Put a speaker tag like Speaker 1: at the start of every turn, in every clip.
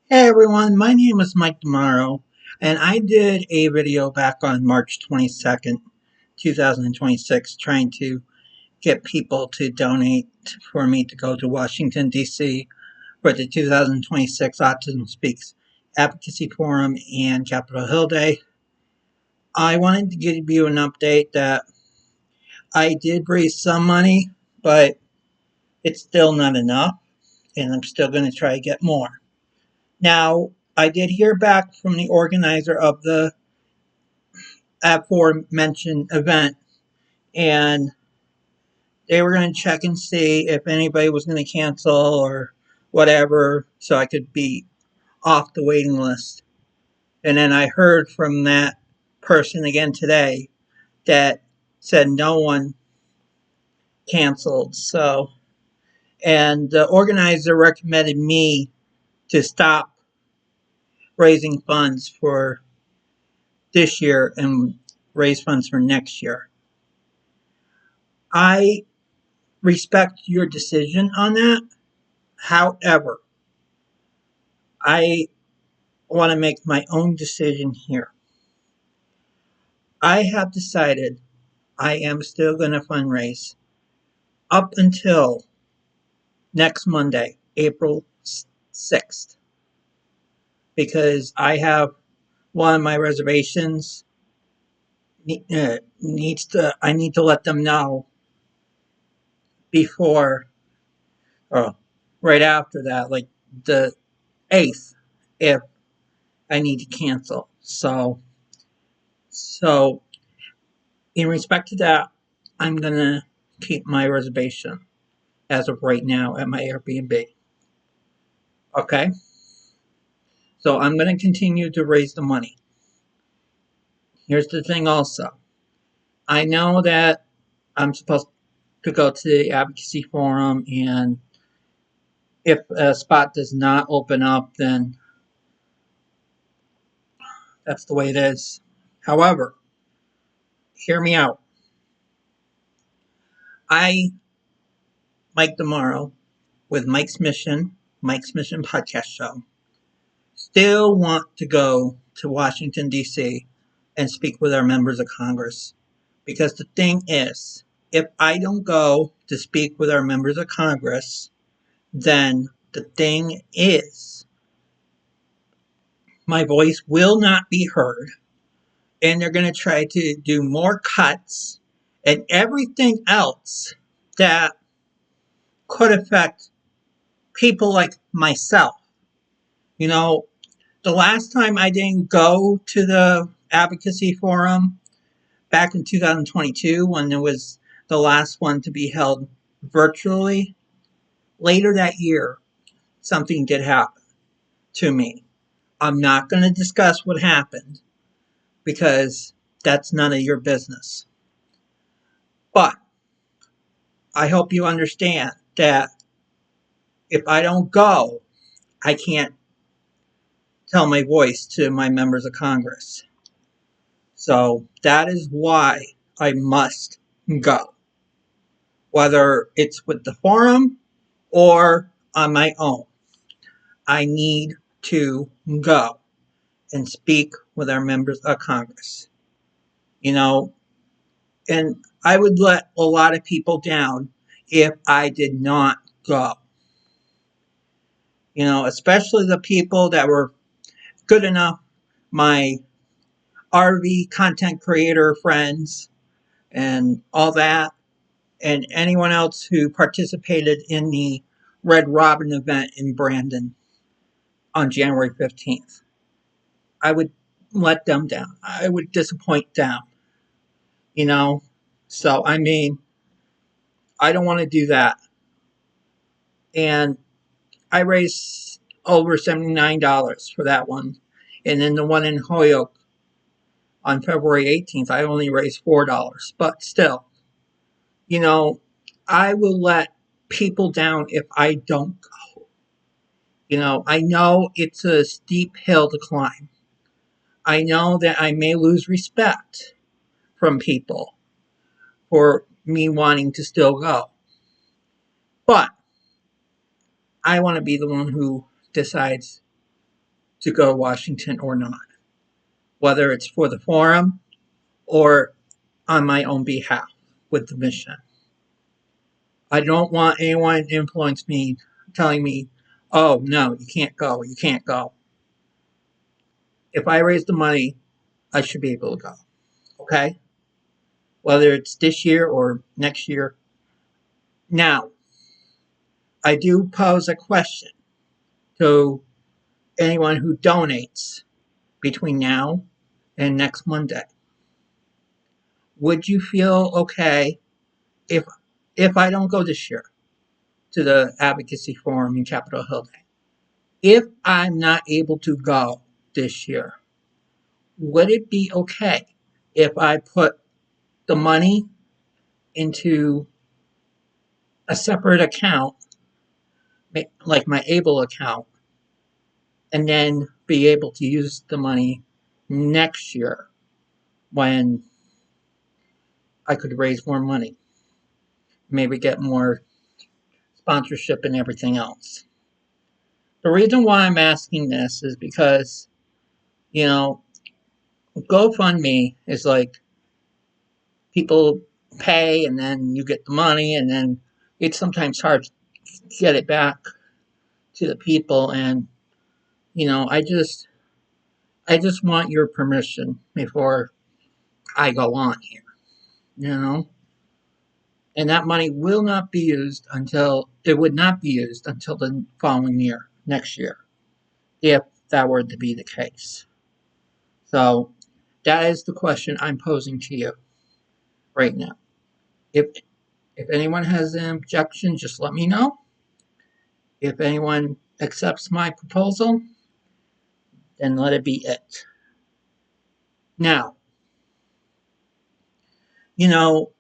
Speaker 1: Hey everyone, my name is Mike Tomorrow, and I did a video back on March 22nd, 2026, trying to get people to donate for me to go to Washington, D.C. for the 2026 Autism Speaks Advocacy Forum and Capitol Hill Day. I wanted to give you an update that I did raise some money, but it's still not enough, and I'm still going to try to get more. Now, I did hear back from the organizer of the aforementioned event, and they were going to check and see if anybody was going to cancel or whatever, so I could be off the waiting list. And then I heard from that person again today that said no one canceled. So, and the organizer recommended me to stop raising funds for this year and raise funds for next year. I respect your decision on that. However, I want to make my own decision here. I have decided I am still going to fundraise up until next Monday, April 6th, because I have one of my reservations I need to let them know before, or right after that, like the 8th, if I need to cancel. So in respect to that, I'm going to keep my reservation as of right now at my Airbnb. Okay? So I'm going to continue to raise the money. Here's the thing also. I know that I'm supposed to go to the advocacy forum, and if a spot does not open up, then that's the way it is. However, hear me out. I, Mike Tomorrow, with Mike's Mission podcast show, still want to go to Washington, D.C. and speak with our members of Congress. Because the thing is, if I don't go to speak with our members of Congress, then the thing is, my voice will not be heard, and they're going to try to do more cuts and everything else that could affect people like myself. You know, the last time I didn't go to the advocacy forum back in 2022, when it was the last one to be held virtually, later that year, something did happen to me. I'm not going to discuss what happened because that's none of your business. But I hope you understand that if I don't go, I can't tell my voice to my members of Congress. So that is why I must go, whether it's with the forum or on my own. I need to go and speak with our members of Congress. You know, and I would let a lot of people down if I did not go. You know, especially the people that were good enough, my RV content creator friends and all that, and anyone else who participated in the Red Robin event in Brandon on January 15th. I would let them down. I would disappoint them, you know? So, I mean, I don't want to do that. And I raised over $79 for that one. And then the one in Holyoke on February 18th, I only raised $4. But still, you know, I will let people down if I don't go. You know, I know it's a steep hill to climb. I know that I may lose respect from people for me wanting to still go. But I want to be the one who decides to go to Washington or not, whether it's for the forum or on my own behalf with the mission. I don't want anyone to influence me, telling me, oh, no, you can't go, you can't go. If I raise the money, I should be able to go. Okay? Whether it's this year or next year. Now, I do pose a question to anyone who donates between now and next Monday. Would you feel okay if I don't go this year to the Advocacy Forum in Capitol Hill Day? If I'm not able to go this year, would it be okay if I put the money into a separate account, like my Able account, and then be able to use the money next year when I could raise more money, maybe get more sponsorship and everything else? The reason why I'm asking this is because, you know, GoFundMe is like people pay and then you get the money, and then it's sometimes hard to get it back to the people. And, you know, I just want your permission before I go on here, you know? And that money will not be used until, it would not be used until the following year, next year, if that were to be the case. So that is the question I'm posing to you right now. If anyone has an objection, just let me know. If anyone accepts my proposal, then let it be it. Now, you know,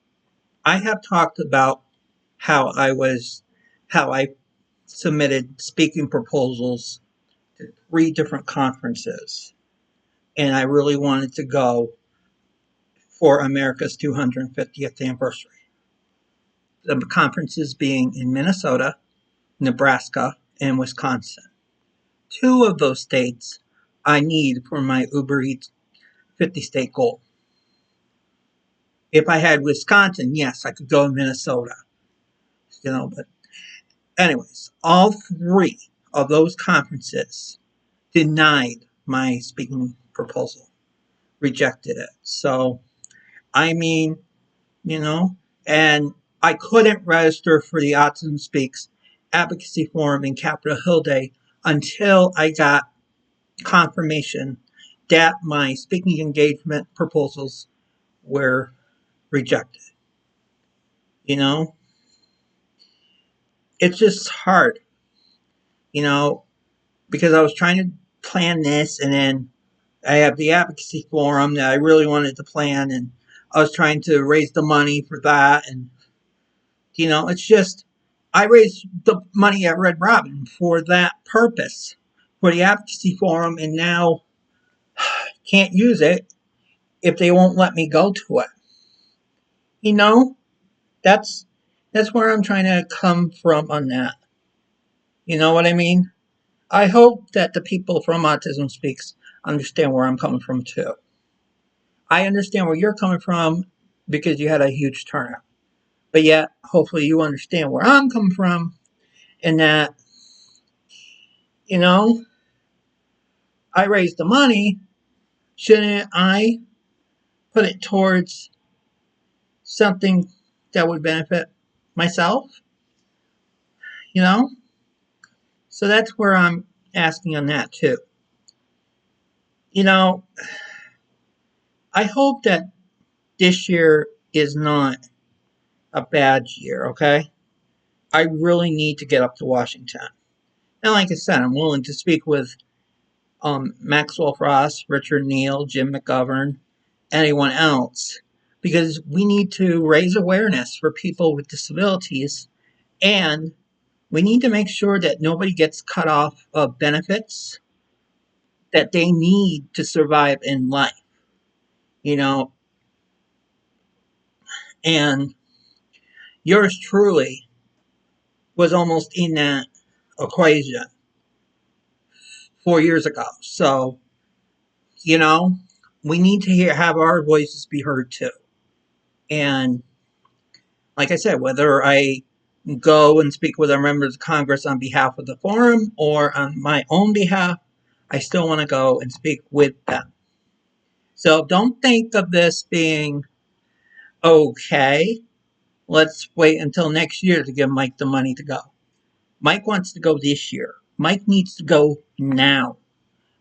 Speaker 1: I have talked about how I submitted speaking proposals to 3 different conferences, and I really wanted to go for America's 250th anniversary. The conferences being in Minnesota, Nebraska, and Wisconsin. 2 of those states I need for my Uber Eats 50 state goal. If I had Wisconsin, yes, I could go in Minnesota. You know, but anyways, all 3 of those conferences denied my speaking proposal, rejected it. So, I mean, you know, and I couldn't register for the Autism Speaks Advocacy Forum in Capitol Hill Day until I got confirmation that my speaking engagement proposals were rejected. You know, it's just hard, you know, because I was trying to plan this, and then I have the advocacy forum that I really wanted to plan, and I was trying to raise the money for that. And, you know, it's just, I raised the money at Red Robin for that purpose, for the advocacy forum, and now can't use it if they won't let me go to it. You know, that's where I'm trying to come from on that. You know what I mean? I hope that the people from Autism Speaks understand where I'm coming from too. I understand where you're coming from because you had a huge turnout. But yet, hopefully you understand where I'm coming from, and that, you know, I raised the money. Shouldn't I put it towards something that would benefit myself? You know? So that's where I'm asking on that too. You know, I hope that this year is not a bad year, okay? I really need to get up to Washington. And like I said, I'm willing to speak with Maxwell Frost, Richard Neal, Jim McGovern, anyone else, because we need to raise awareness for people with disabilities, and we need to make sure that nobody gets cut off of benefits that they need to survive in life, you know. And yours truly was almost in that equation 4 years ago. So, you know, we need to have our voices be heard too. And like I said, whether I go and speak with our members of Congress on behalf of the forum or on my own behalf, I still want to go and speak with them. So don't think of this being okay. Let's wait until next year to give Mike the money to go. Mike wants to go this year. Mike needs to go now.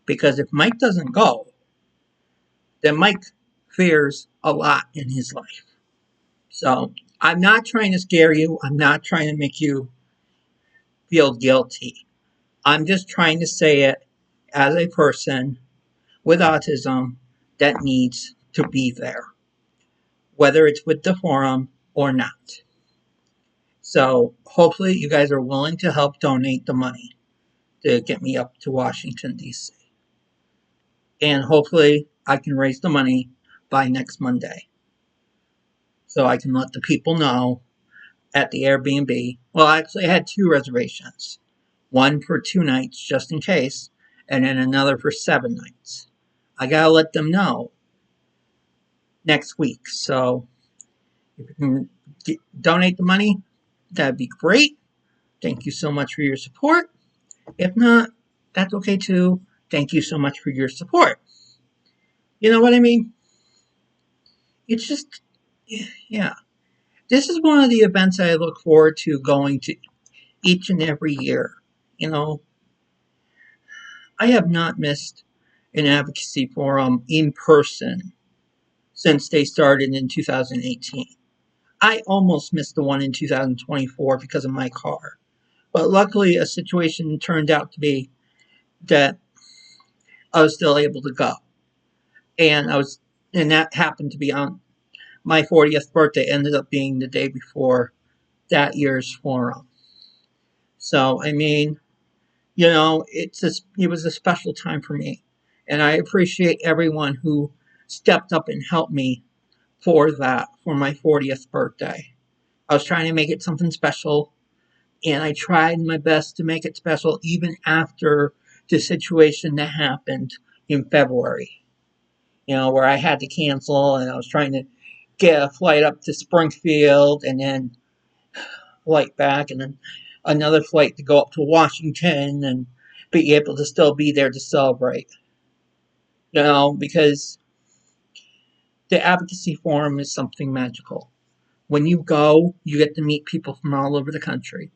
Speaker 1: Because if Mike doesn't go, then Mike fears a lot in his life. So I'm not trying to scare you. I'm not trying to make you feel guilty. I'm just trying to say it as a person with autism that needs to be there, whether it's with the forum or not. So hopefully you guys are willing to help donate the money to get me up to Washington, D.C. And hopefully I can raise the money by next Monday. So I can let the people know at the Airbnb. Well, actually, I had 2 reservations. One for 2 nights, just in case, and then another for 7 nights. I gotta let them know next week. So if you can donate the money, that'd be great. Thank you so much for your support. If not, that's okay too. Thank you so much for your support. You know what I mean? It's just, yeah. This is one of the events I look forward to going to each and every year. You know, I have not missed an advocacy forum in person since they started in 2018. I almost missed the one in 2024 because of my car. But luckily, a situation turned out to be that I was still able to go. And and that happened to be on my 40th birthday, ended up being the day before that year's forum. So, I mean, you know, it was a special time for me. And I appreciate everyone who stepped up and helped me for that, for my 40th birthday. I was trying to make it something special, and I tried my best to make it special even after the situation that happened in February, you know, where I had to cancel and I was trying to get a flight up to Springfield and then flight back and then another flight to go up to Washington and be able to still be there to celebrate. You know, because the advocacy forum is something magical. When you go, you get to meet people from all over the country,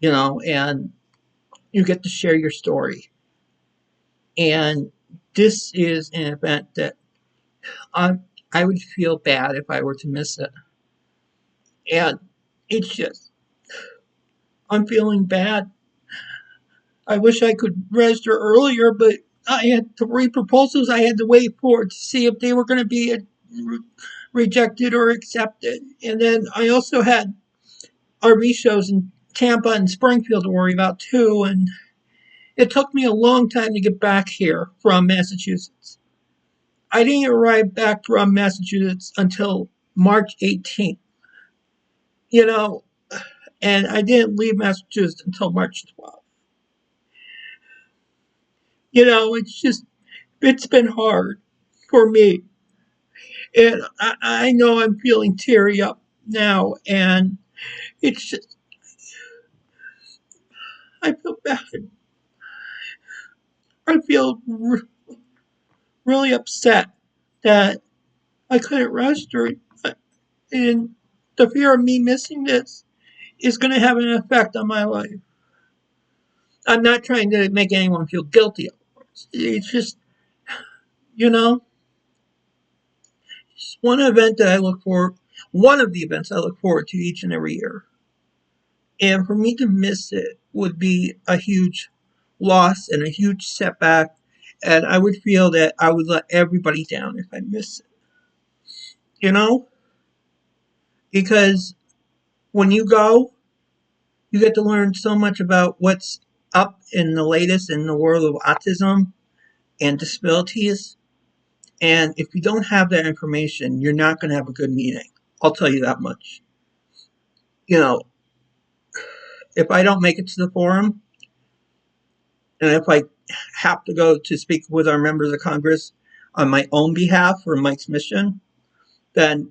Speaker 1: you know, and you get to share your story. And this is an event that I, I would feel bad if I were to miss it. And it's just, I'm feeling bad. I wish I could register earlier, but I had 3 proposals I had to wait for to see if they were going to be rejected or accepted. And then I also had RV shows in Tampa and Springfield to worry about too. And it took me a long time to get back here from Massachusetts. I didn't arrive back from Massachusetts until March 18th. You know, and I didn't leave Massachusetts until March 12th. You know, it's been hard for me. And I know I'm feeling teary up now, and it's just, I feel bad. I feel really upset that I couldn't register it. And the fear of me missing this is going to have an effect on my life. I'm not trying to make anyone feel guilty. It's just, you know, it's one event that I look for. One of the events I look forward to each and every year. And for me to miss it would be a huge loss and a huge setback. And I would feel that I would let everybody down if I miss it. You know? Because when you go, you get to learn so much about what's up in the latest in the world of autism and disabilities. And if you don't have that information, you're not going to have a good meeting. I'll tell you that much. You know, if I don't make it to the forum, And if I have to go to speak with our members of Congress on my own behalf for Mike's mission, then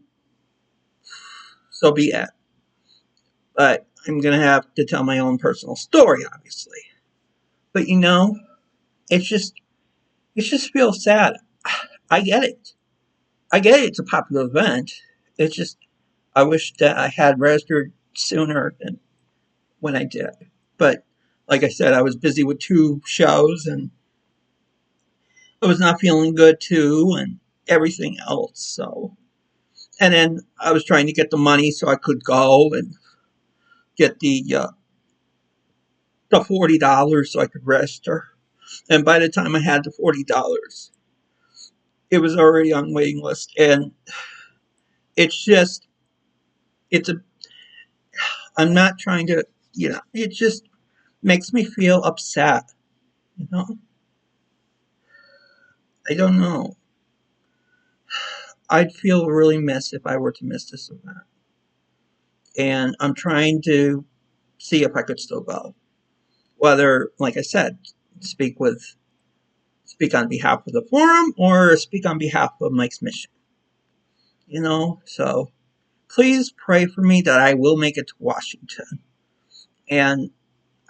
Speaker 1: so be it. But I'm going to have to tell my own personal story, obviously. But it just feels sad. I get it. I get it. It's a popular event. It's just, I wish that I had registered sooner than when I did. But like I said, I was busy with 2 shows and I was not feeling good too and everything else. So, and then I was trying to get the money so I could go and get the $40 so I could register. And by the time I had the $40, it was already on waiting list. And it's just, it's a, I'm not trying to, it just makes me feel upset. You know, I don't know. I'd feel really missed if I were to miss this event. And I'm trying to see if I could still go. Whether, like I said, speak on behalf of the forum or speak on behalf of Mike's mission. So please pray for me that I will make it to Washington. And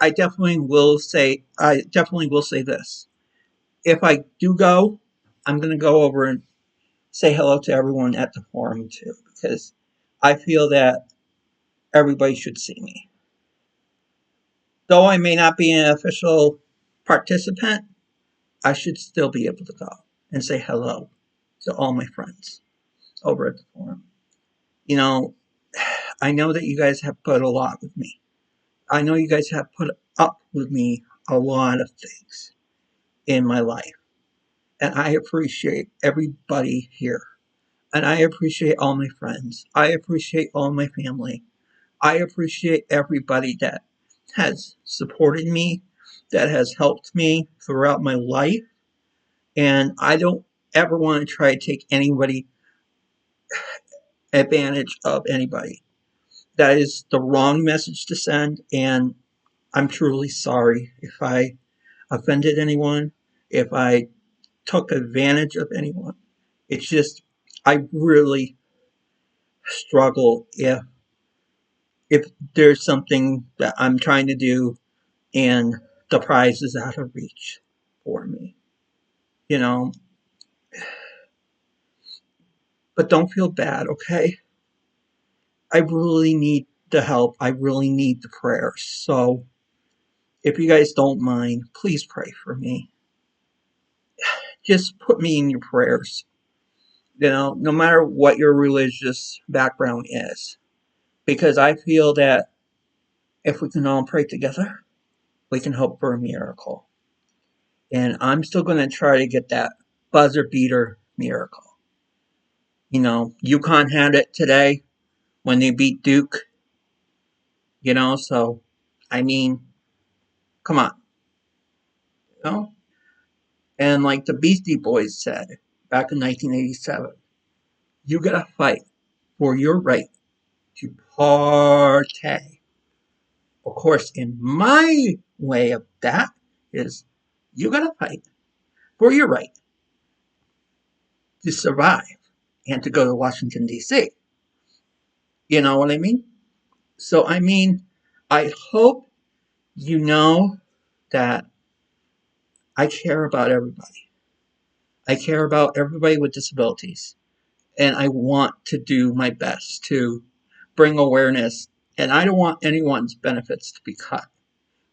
Speaker 1: I definitely will say this. If I do go, I'm going to go over and say hello to everyone at the forum too, because I feel that everybody should see me. Though I may not be an official participant, I should still be able to go and say hello to all my friends over at the forum. I know that you guys have put a lot with me. I know you guys have put up with me a lot of things in my life. And I appreciate everybody here. And I appreciate all my friends. I appreciate all my family. I appreciate everybody that has supported me, that has helped me throughout my life. And I don't ever want to try to take anybody advantage of anybody. That is the wrong message to send. And I'm truly sorry if I offended anyone, if I took advantage of anyone. It's just, I really struggle if there's something that I'm trying to do and the prize is out of reach for me, you know. But don't feel bad, okay? I really need the help. I really need the prayers. So if you guys don't mind, please pray for me. Just put me in your prayers. No matter what your religious background is. Because I feel that if we can all pray together, we can hope for a miracle. And I'm still going to try to get that buzzer beater miracle. UConn had it today when they beat Duke. So, I mean, come on. You know? And like the Beastie Boys said back in 1987, you gotta fight for your right to partay. Of course, in my way of that is you gotta fight for your right to survive and to go to Washington, D.C. You know what I mean? So, I mean, I hope you know that I care about everybody. I care about everybody with disabilities. And I want to do my best to bring awareness. And I don't want anyone's benefits to be cut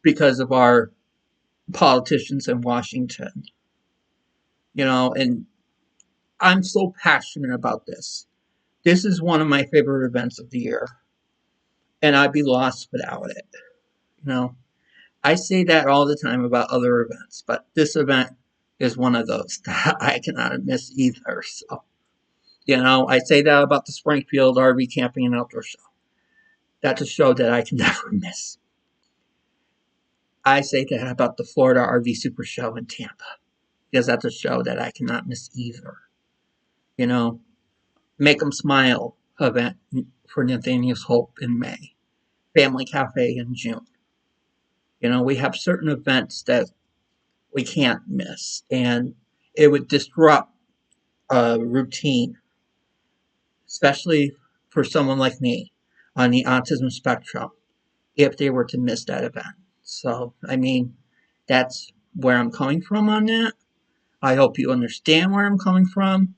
Speaker 1: because of our politicians in Washington. And I'm so passionate about this. This is one of my favorite events of the year. And I'd be lost without it. I say that all the time about other events, but this event is one of those that I cannot miss either. So, I say that about the Springfield RV Camping and Outdoor Show. That's a show that I can never miss. I say that about the Florida RV Super Show in Tampa, because that's a show that I cannot miss either. Make 'em Smile event for Nathaniel's Hope in May, Family Cafe in June. We have certain events that we can't miss. And it would disrupt a routine, especially for someone like me on the autism spectrum, if they were to miss that event. So, I mean, that's where I'm coming from on that. I hope you understand where I'm coming from.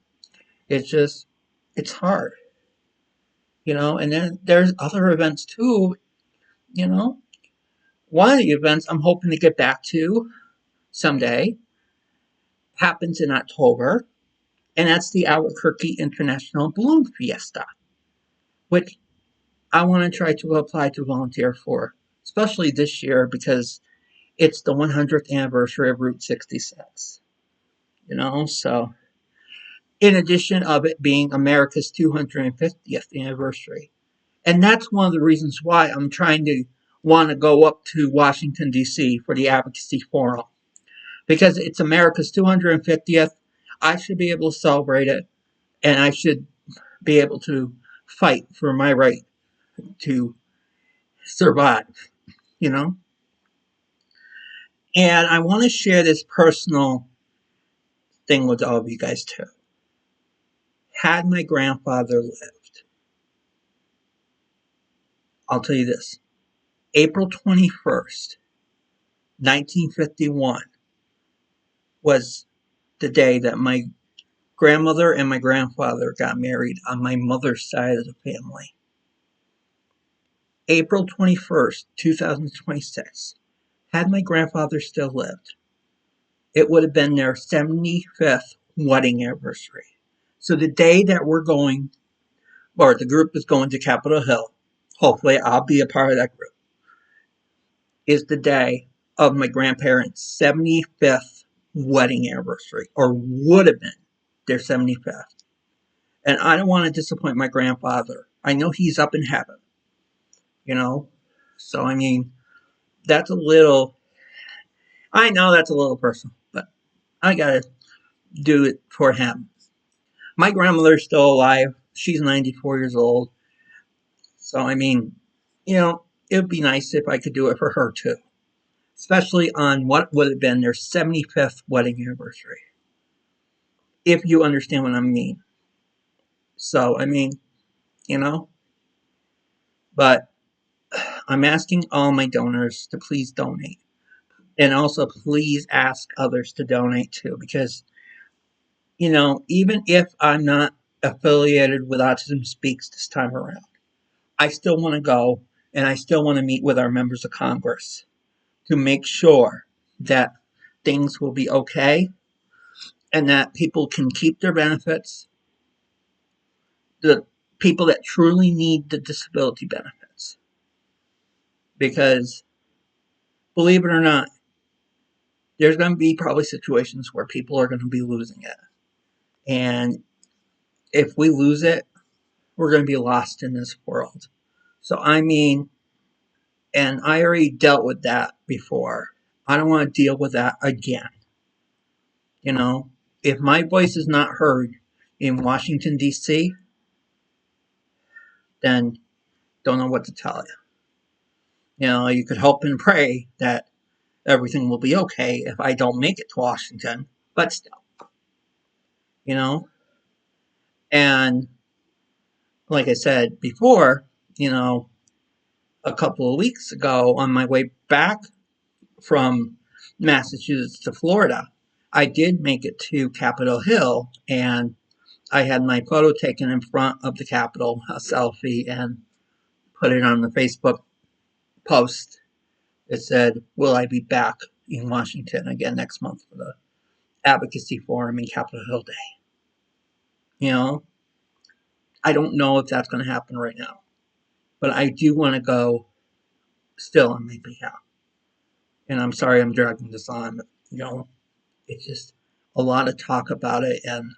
Speaker 1: It's just, it's hard, and then there's other events too, you know. One of the events I'm hoping to get back to someday happens in October, and that's the Albuquerque International Balloon Fiesta, which I want to try to apply to volunteer for, especially this year because it's the 100th anniversary of Route 66. So in addition of it being America's 250th anniversary, and that's one of the reasons why I'm trying to want to go up to Washington D.C. for the Advocacy Forum, because it's America's 250th. I should be able to celebrate it, and I should be able to fight for my right to survive, you know? And I want to share this personal thing with all of you guys too. Had my grandfather lived, I'll tell you this: April 21st, 1951 was the day that my grandmother and my grandfather got married on my mother's side of the family. April 21st, 2026. Had my grandfather still lived, it would have been their 75th wedding anniversary. So the day that we're going, or the group is going to Capitol Hill, hopefully I'll be a part of that group, is the day of my grandparents' 75th wedding anniversary, or would have been their 75th. And I don't want to disappoint my grandfather. I know he's up in heaven, you know? So, I mean, that's a little, I know that's a little personal, but I gotta do it for him. My grandmother's still alive. She's 94 years old. So, I mean, it would be nice if I could do it for her too, especially on what would have been their 75th wedding anniversary, if you understand what I mean. So, I mean, you know, but I'm asking all my donors to please donate. And also, please ask others to donate too, because, even if I'm not affiliated with Autism Speaks this time around, I still want to go and I still want to meet with our members of Congress to make sure that things will be okay and that people can keep their benefits, the people that truly need the disability benefits. Because, believe it or not, there's going to be probably situations where people are going to be losing it. And if we lose it, we're going to be lost in this world. So, I mean, and I already dealt with that before. I don't want to deal with that again. If my voice is not heard in Washington, D.C., then don't know what to tell you. You could hope and pray that everything will be okay if I don't make it to Washington, but still, you know. And like I said before, a couple of weeks ago on my way back from Massachusetts to Florida, I did make it to Capitol Hill, and I had my photo taken in front of the Capitol, a selfie, and put it on the Facebook post. It said, "Will I be back in Washington again next month for the Advocacy Forum in Capitol Hill Day?" I don't know if that's going to happen right now, but I do want to go still on my behalf. And I'm sorry I'm dragging this on, but, it's just a lot of talk about it, and,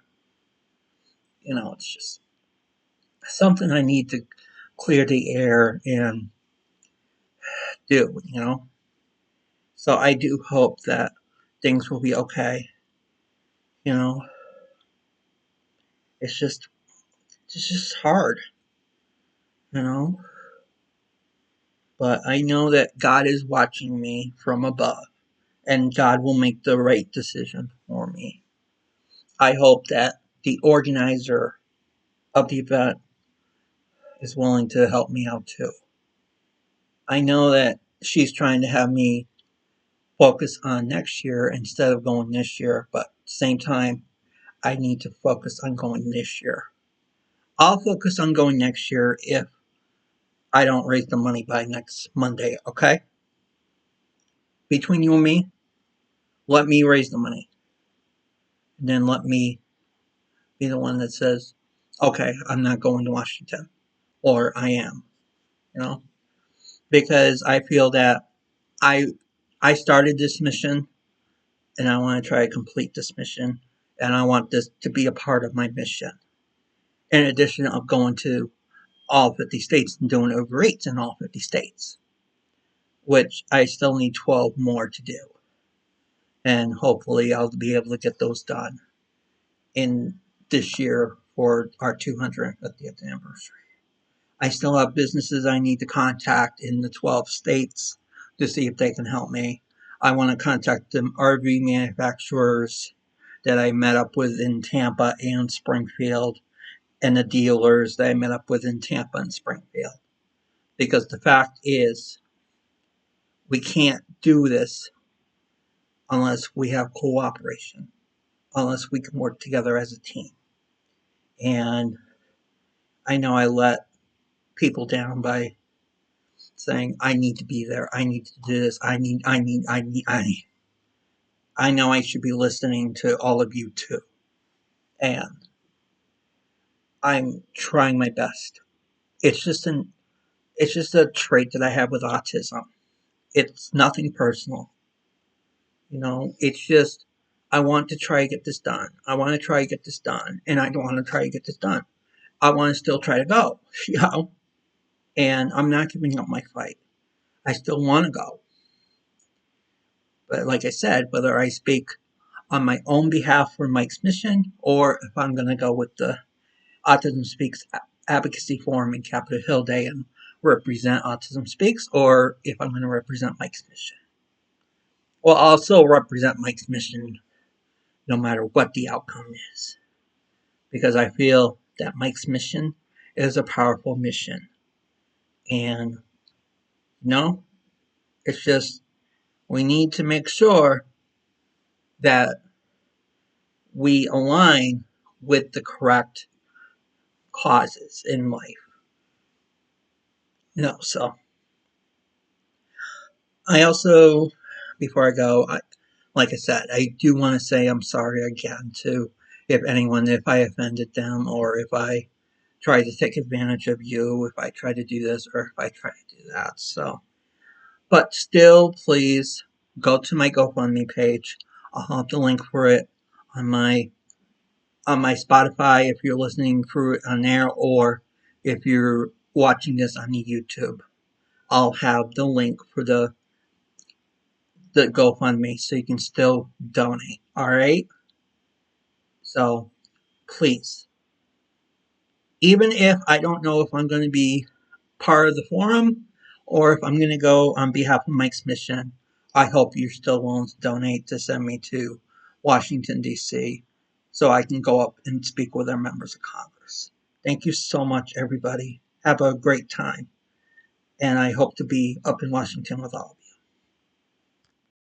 Speaker 1: it's just something I need to clear the air and do. So I do hope that things will be okay. You know, it's just hard, you know. But I know that God is watching me from above, and God will make the right decision for me. I hope that the organizer of the event is willing to help me out too. I know that she's trying to have me focus on next year instead of going this year, but at the same time, I need to focus on going this year. I'll focus on going next year if I don't raise the money by next Monday, okay? Between you and me, let me raise the money. And then let me be the one that says, okay, I'm not going to Washington. Or I am, you know? Because I feel that I I started this mission and I want to try to complete this mission. And I want this to be a part of my mission. In addition of going to all 50 states and doing overreach in all 50 states, which I still need 12 more to do. And hopefully I'll be able to get those done in this year for our 250th anniversary. I still have businesses I need to contact in the 12 states to see if they can help me. I want to contact the RV manufacturers that I met up with in Tampa and Springfield, and the dealers that I met up with in Tampa and Springfield. Because the fact is, we can't do this unless we have cooperation, unless we can work together as a team. And I know I let people down by saying, I need to be there, I need to do this, I need. I know I should be listening to all of you too. And I'm trying my best. It's just a trait that I have with autism. It's nothing personal. It's just I want to try to get this done. I want to try to get this done. And I don't want to try to get this done. I want to still try to go, And I'm not giving up my fight. I still want to go. But like I said, whether I speak on my own behalf for Mike's mission or if I'm going to go with the Autism Speaks Advocacy Forum in Capitol Hill Day and represent Autism Speaks, or if I'm going to represent Mike's mission. Well, I'll also represent Mike's mission no matter what the outcome is. Because I feel that Mike's mission is a powerful mission. And, it's just we need to make sure that we align with the correct causes in life. So I also, before I go, like I said, I do want to say I'm sorry again to if I offended them, or if I tried to take advantage of you, if I try to do this, or if I try to do that. So, but still, please go to my GoFundMe page. I'll have the link for it on my Spotify if you're listening through it on there, or if you're watching this on the YouTube. I'll have the link for the GoFundMe so you can still donate. Alright? So, please. Even if I don't know if I'm going to be part of the forum or if I'm going to go on behalf of Mike's mission, I hope you're still willing to donate to send me to Washington, D.C. so I can go up and speak with our members of Congress. Thank you so much, everybody. Have a great time. And I hope to be up in Washington with all of you.